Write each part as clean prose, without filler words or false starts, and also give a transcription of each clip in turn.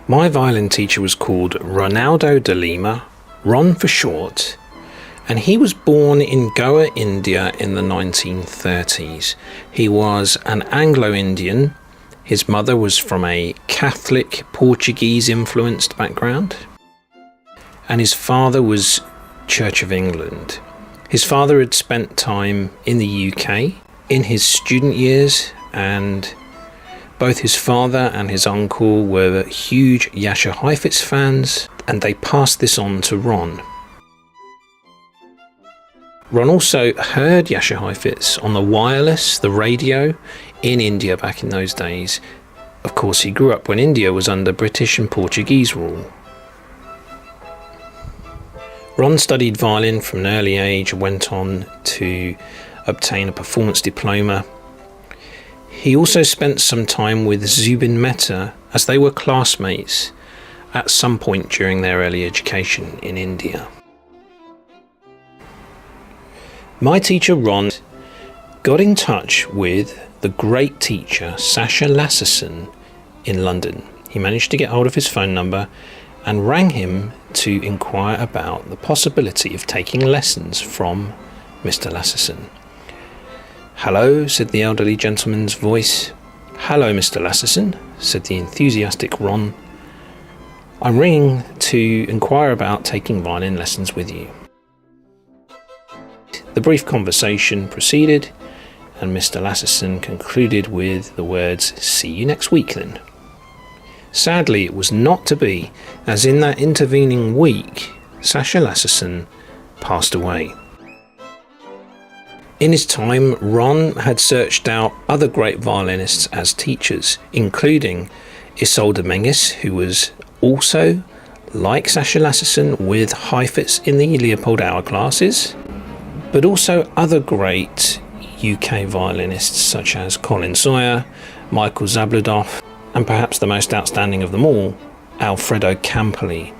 My violin teacher was called Ronaldo de Lima, Ron for short, and he was born in Goa, India in the 1930s. He was an Anglo-Indian. His mother was from a Catholic, Portuguese-influenced background, and his father was Church of England. His father had spent time in the UK in his student years, and both his father and his uncle were huge Sascha Heifetz fans, and they passed this on to Ron. Ron also heard Sascha Heifetz on the wireless, the radio, in India back in those days. Of course, he grew up when India was under British and Portuguese rule. Ron studied violin from an early age and went on to obtain a performance diploma. He also spent some time with Zubin Mehta, as they were classmates at some point during their early education in India. My teacher Ron got in touch with the great teacher Sascha Lasserson in London. He managed to get hold of his phone number and rang him to inquire about the possibility of taking lessons from Mr. Lasserson. "Hello," said the elderly gentleman's voice. "Hello, Mr. Lasserson," said the enthusiastic Ron. "I'm ringing to inquire about taking violin lessons with you." The brief conversation proceeded, and Mr. Lasserson concluded with the words, "See you next week then." Sadly, it was not to be, as in that intervening week, Sascha Lasserson passed away. In his time, Ron had searched out other great violinists as teachers, including Isolde Menges, who was also, like Sascha Lasserson, with Heifetz in the Leopold Auer classes, but also other great UK violinists such as Colin Sawyer, Michael Zabludoff, and perhaps the most outstanding of them all, Alfredo Campoli,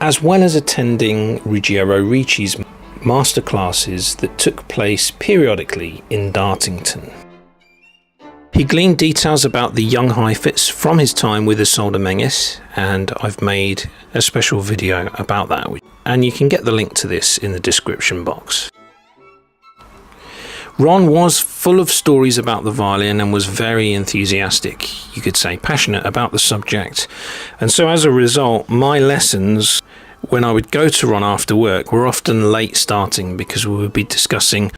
as well as attending Ruggiero Ricci's masterclasses that took place periodically in Dartington. He gleaned details about the young Heifetz from his time with Isolde Menges, and I've made a special video about that, and you can get the link to this in the description box. Ron was full of stories about the violin and was very enthusiastic, you could say passionate about the subject, and so as a result my lessons, when I would go to Ron after work, were often late starting because we would be discussing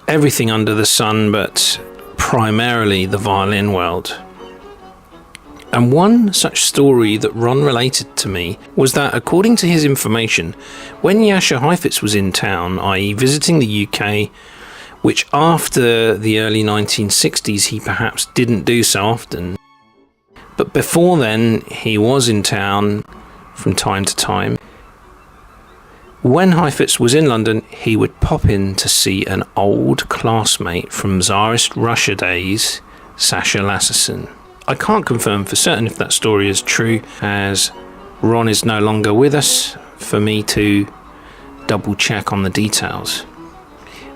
everything under the sun, but primarily the violin world. And one such story that Ron related to me was that, according to his information, when Sascha Heifetz was in town, i.e. visiting the UK, which after the early 1960s he perhaps didn't do so often, but before then he was in town from time to time. When Heifetz was in London, he would pop in to see an old classmate from Tsarist Russia days, Sascha Lasserson. I can't confirm for certain if that story is true, as Ron is no longer with us for me to double check on the details.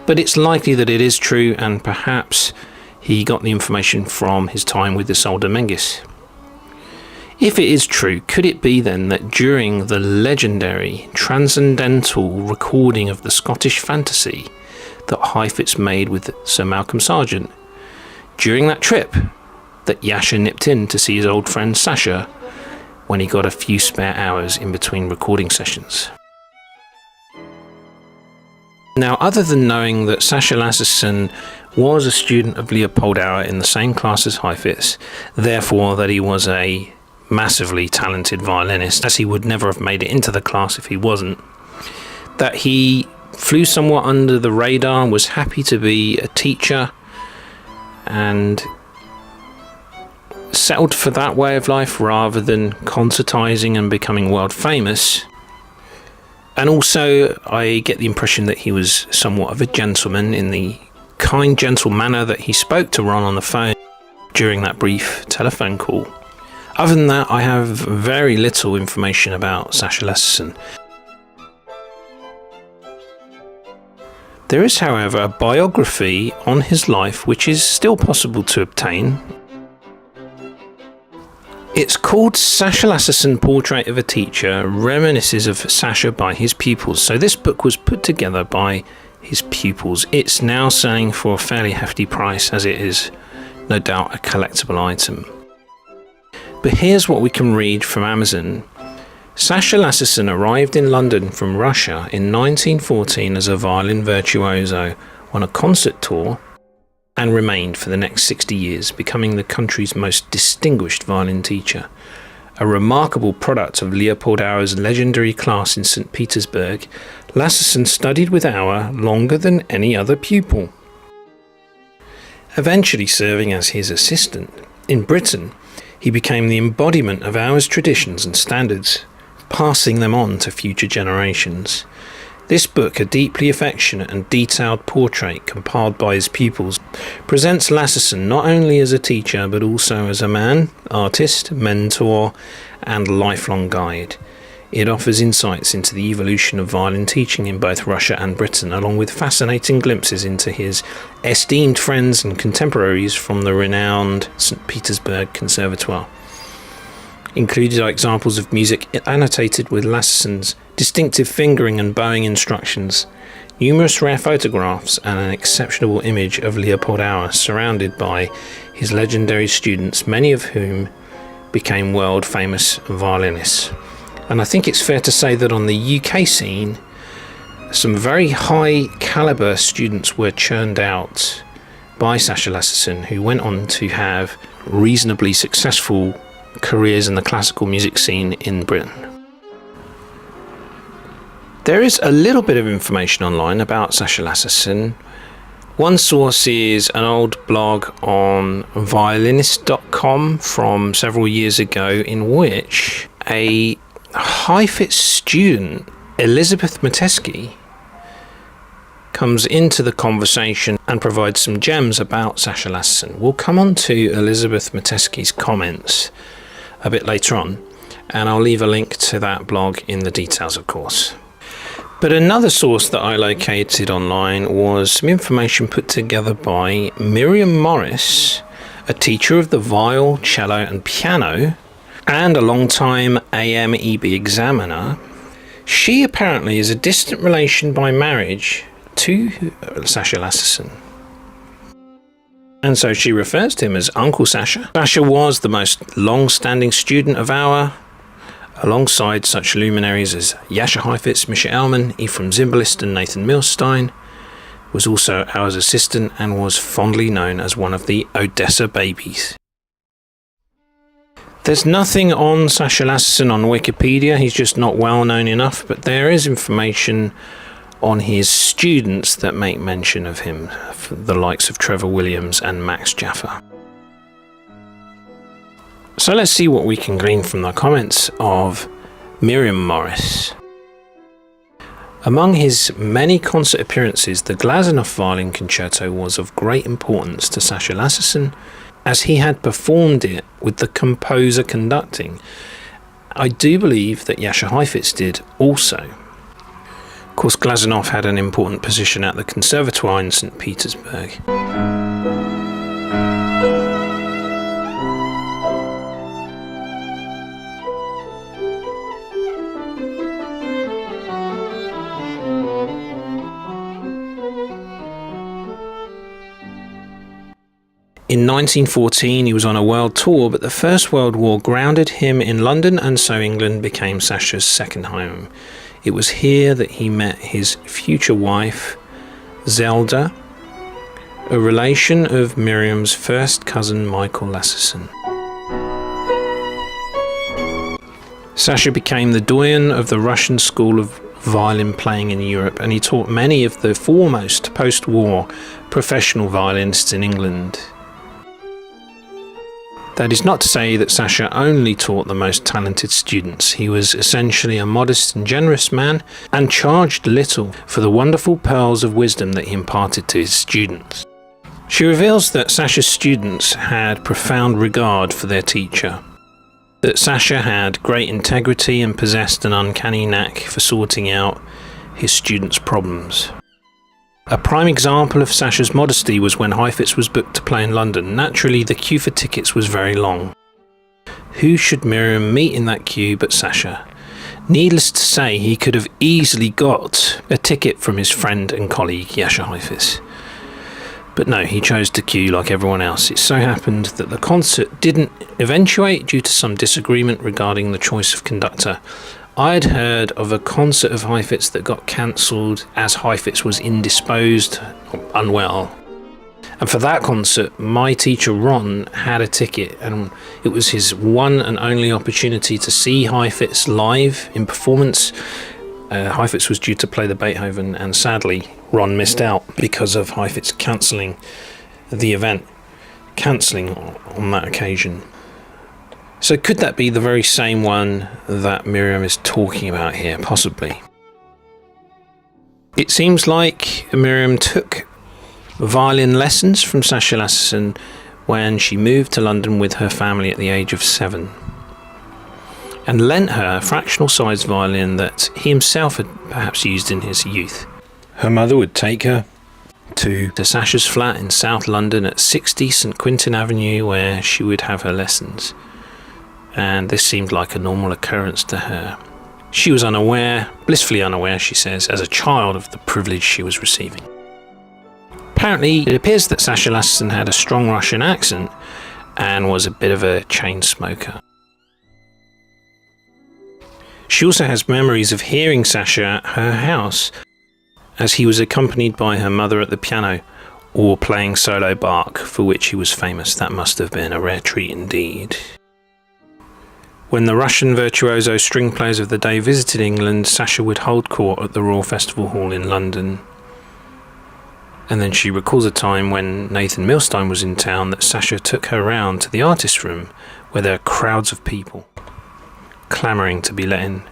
But it's likely that it is true, and perhaps he got the information from his time with Isolde Menges. If it is true, could it be then that during the legendary transcendental recording of the Scottish Fantasy that Heifetz made with Sir Malcolm Sargent, during that trip that Sascha nipped in to see his old friend Sascha when he got a few spare hours in between recording sessions? Now, other than knowing that Sascha Lasserson was a student of Leopold Auer in the same class as Heifetz, therefore that he was a massively talented violinist, as he would never have made it into the class if he wasn't, that he flew somewhat under the radar, was happy to be a teacher, and settled for that way of life rather than concertizing and becoming world famous. And also, I get the impression that he was somewhat of a gentleman in the kind, gentle manner that he spoke to Ron on the phone during that brief telephone call. Other than that, I have very little information about Sascha Lasserson. There is, however, a biography on his life which is still possible to obtain. It's called Sascha Lasserson, Portrait of a Teacher, Reminiscences of Sascha by his pupils. So this book was put together by his pupils. It's now selling for a fairly hefty price, as it is no doubt a collectible item. But here's what we can read from Amazon. Sascha Lasserson arrived in London from Russia in 1914 as a violin virtuoso on a concert tour and remained for the next 60 years, becoming the country's most distinguished violin teacher. A remarkable product of Leopold Auer's legendary class in St. Petersburg, Lasserson studied with Auer longer than any other pupil, eventually serving as his assistant. In Britain, he became the embodiment of Auer's traditions and standards, passing them on to future generations. This book, a deeply affectionate and detailed portrait compiled by his pupils, presents Lasserson not only as a teacher but also as a man, artist, mentor and lifelong guide. It offers insights into the evolution of violin teaching in both Russia and Britain, along with fascinating glimpses into his esteemed friends and contemporaries from the renowned St. Petersburg Conservatoire. Included are examples of music annotated with Lasserson's distinctive fingering and bowing instructions, numerous rare photographs and an exceptional image of Leopold Auer surrounded by his legendary students, many of whom became world famous violinists. And I think it's fair to say that on the UK scene, some very high caliber students were churned out by Sascha Lasserson, who went on to have reasonably successful careers in the classical music scene in Britain. There is a little bit of information online about Sascha Lasserson. One source is an old blog on violinist.com from several years ago, in which a Heifetz student, Elizabeth Mateski, comes into the conversation and provides some gems about Sascha Lasserson. We'll come on to Elizabeth Mateski's comments a bit later on, and I'll leave a link to that blog in the details, of course. But another source that I located online was some information put together by Miriam Morris, a teacher of the viol, cello and piano, and a long-time AMEB examiner. She apparently is a distant relation by marriage to Sascha Lasserson, and so she refers to him as Uncle Sascha. Sascha was the most long-standing student of Auer, alongside such luminaries as Jascha Heifetz, Mischa Elman, Ephraim Zimbalist and Nathan Milstein. Was also Auer's assistant and was fondly known as one of the Odessa babies. There's nothing on Sascha Lasserson on Wikipedia, he's just not well known enough, but there is information on his students that make mention of him, the likes of Trevor Williams and Max Jaffa. So let's see what we can glean from the comments of Miriam Morris. Among his many concert appearances, the Glazunov Violin Concerto was of great importance to Sascha Lasserson, as he had performed it with the composer conducting. I do believe that Jascha Heifetz did also. Of course, Glazunov had an important position at the Conservatoire in St. Petersburg. In 1914 he was on a world tour, but the First World War grounded him in London, and so England became Sascha's second home. It was here that he met his future wife, Zelda, a relation of Miriam's first cousin Michael Lasserson. Sascha became the doyen of the Russian school of violin playing in Europe, and he taught many of the foremost post-war professional violinists in England. That is not to say that Sascha only taught the most talented students. He was essentially a modest and generous man, and charged little for the wonderful pearls of wisdom that he imparted to his students. She reveals that Sascha's students had profound regard for their teacher, that Sascha had great integrity and possessed an uncanny knack for sorting out his students' problems. A prime example of Sascha's modesty was when Heifetz was booked to play in London. Naturally, the queue for tickets was very long. Who should Miriam meet in that queue but Sascha? Needless to say, he could have easily got a ticket from his friend and colleague Jascha Heifetz. But no, he chose to queue like everyone else. It so happened that the concert didn't eventuate due to some disagreement regarding the choice of conductor. I'd heard of a concert of Heifetz that got cancelled as Heifetz was indisposed, unwell. And for that concert, my teacher Ron had a ticket, and it was his one and only opportunity to see Heifetz live in performance. Heifetz was due to play the Beethoven, and sadly, Ron missed out because of Heifetz cancelling the event, cancelling on that occasion. So could that be the very same one that Miriam is talking about here? Possibly. It seems like Miriam took violin lessons from Sascha Lasserson when she moved to London with her family at the age of 7, and lent her a fractional sized violin that he himself had perhaps used in his youth. Her mother would take her to Sascha's flat in South London at 60 St Quintin Avenue, where she would have her lessons. And this seemed like a normal occurrence to her. She was unaware, blissfully unaware, she says, as a child of the privilege she was receiving. Apparently, it appears that Sascha Lasserson had a strong Russian accent and was a bit of a chain smoker. She also has memories of hearing Sascha at her house as he was accompanied by her mother at the piano or playing solo Bach, for which he was famous. That must have been a rare treat indeed. When the Russian virtuoso string players of the day visited England, Sascha would hold court at the Royal Festival Hall in London. And then she recalls a time when Nathan Milstein was in town that Sascha took her round to the artist's room, where there were crowds of people clamouring to be let in.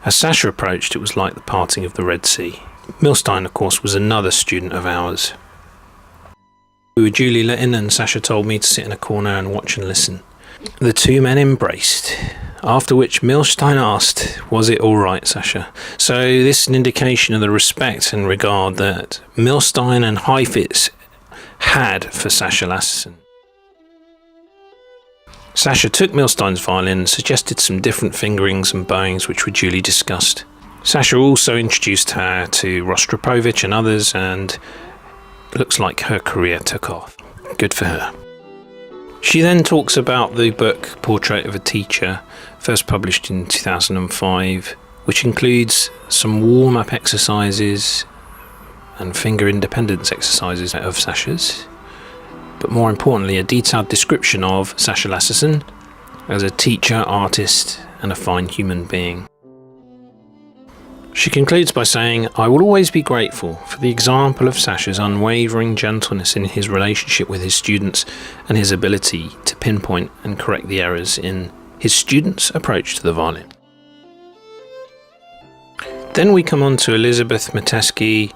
As Sascha approached, it was like the parting of the Red Sea. Milstein, of course, was another student of ours. We were duly let in, and Sascha told me to sit in a corner and watch and listen. The two men embraced, after which Milstein asked, "Was it all right, Sascha?" So this is an indication of the respect and regard that Milstein and Heifetz had for Sascha Lasserson. Sascha took Milstein's violin and suggested some different fingerings and bowings which were duly discussed. Sascha also introduced her to Rostropovich and others, and looks like her career took off. Good for her. She then talks about the book Portrait of a Teacher, first published in 2005, which includes some warm-up exercises and finger independence exercises of Sascha's, but more importantly a detailed description of Sascha Lasserson as a teacher, artist and a fine human being. She concludes by saying, "I will always be grateful for the example of Sascha's unwavering gentleness in his relationship with his students and his ability to pinpoint and correct the errors in his students' approach to the violin." Then we come on to Elizabeth Metesky,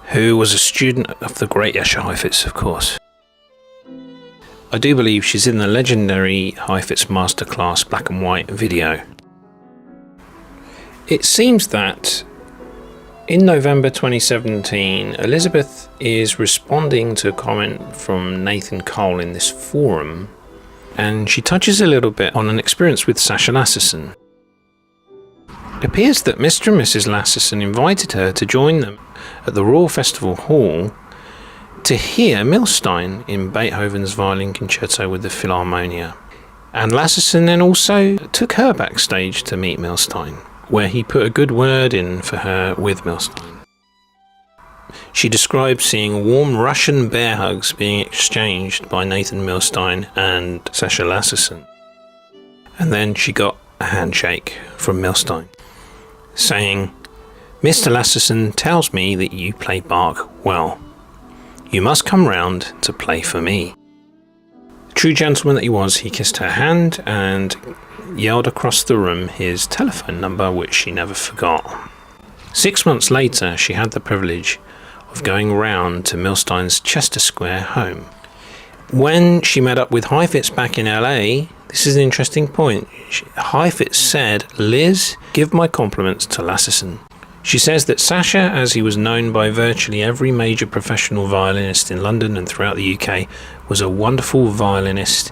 who was a student of the great Jascha Heifetz, of course. I do believe she's in the legendary Heifetz Masterclass black and white video. It seems that in November 2017, Elizabeth is responding to a comment from Nathan Cole in this forum, and she touches a little bit on an experience with Sascha Lasserson. It appears that Mr. and Mrs. Lasserson invited her to join them at the Royal Festival Hall to hear Milstein in Beethoven's Violin Concerto with the Philharmonia. And Lasserson then also took her backstage to meet Milstein, where he put a good word in for her with Milstein. She described seeing warm Russian bear hugs being exchanged by Nathan Milstein and Sascha Lasserson. And then she got a handshake from Milstein, saying, "Mr. Lasserson tells me that you play Bach well. You must come round to play for me." True gentleman that he was, he kissed her hand and yelled across the room his telephone number, which she never forgot. 6 months later, she had the privilege of going round to Milstein's Chester Square home. When she met up with Heifetz back in LA, this is an interesting point. Heifetz said, "Liz, give my compliments to Lasserson. She says that Sascha, as he was known by virtually every major professional violinist in London and throughout the UK, was a wonderful violinist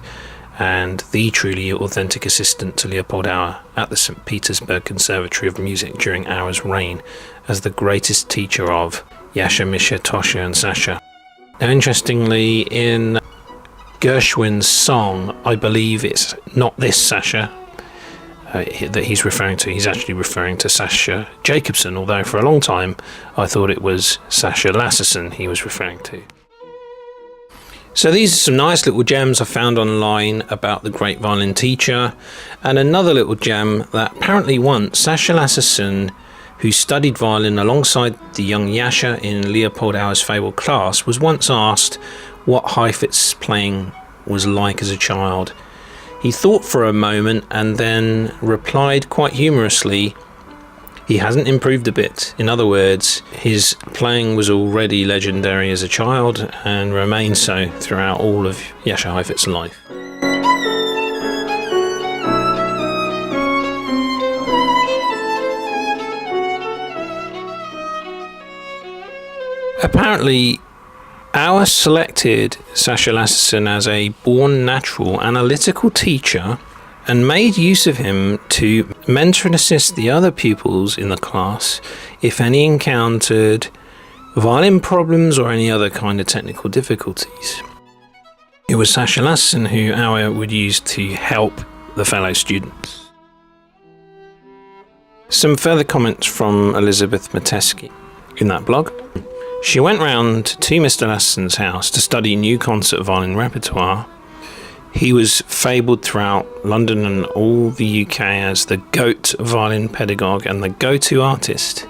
and the truly authentic assistant to Leopold Auer at the St. Petersburg Conservatory of Music during Auer's reign as the greatest teacher of Yasha, Misha, Tosha and Sascha. Now, interestingly, in Gershwin's song, I believe it's not this Sascha that he's referring to. He's actually referring to Sascha Jacobson, although for a long time I thought it was Sascha Lasserson he was referring to. So these are some nice little gems I found online about the great violin teacher, and another little gem that apparently once Sascha Lasserson, who studied violin alongside the young Yasha in Leopold Auer's fabled class, was once asked what Heifetz playing was like as a child. He thought for a moment and then replied quite humorously, he hasn't improved a bit. In other words, his playing was already legendary as a child and remained so throughout all of Yasha Heifetz's life. Apparently, Auer selected Sascha Lasserson as a born natural analytical teacher and made use of him to mentor and assist the other pupils in the class if any encountered violin problems or any other kind of technical difficulties. It was Sascha Lasserson who Auer would use to help the fellow students. Some further comments from Elizabeth Matesky in that blog. She went round to Mr. Lasserson's house to study new concert violin repertoire. He was fabled throughout London and all the UK as the GOAT violin pedagogue and the go-to artist,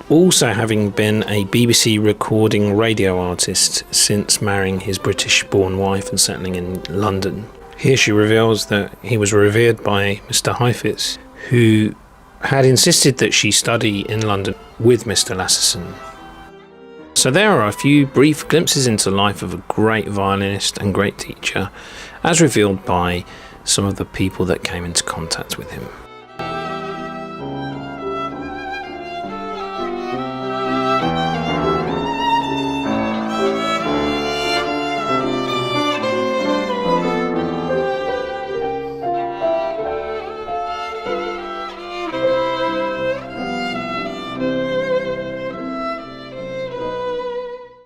also having been a BBC recording radio artist since marrying his British-born wife and settling in London. Here she reveals that he was revered by Mr. Heifetz, who had insisted that she study in London with Mr. Lasserson. So there are a few brief glimpses into the life of a great violinist and great teacher, as revealed by some of the people that came into contact with him.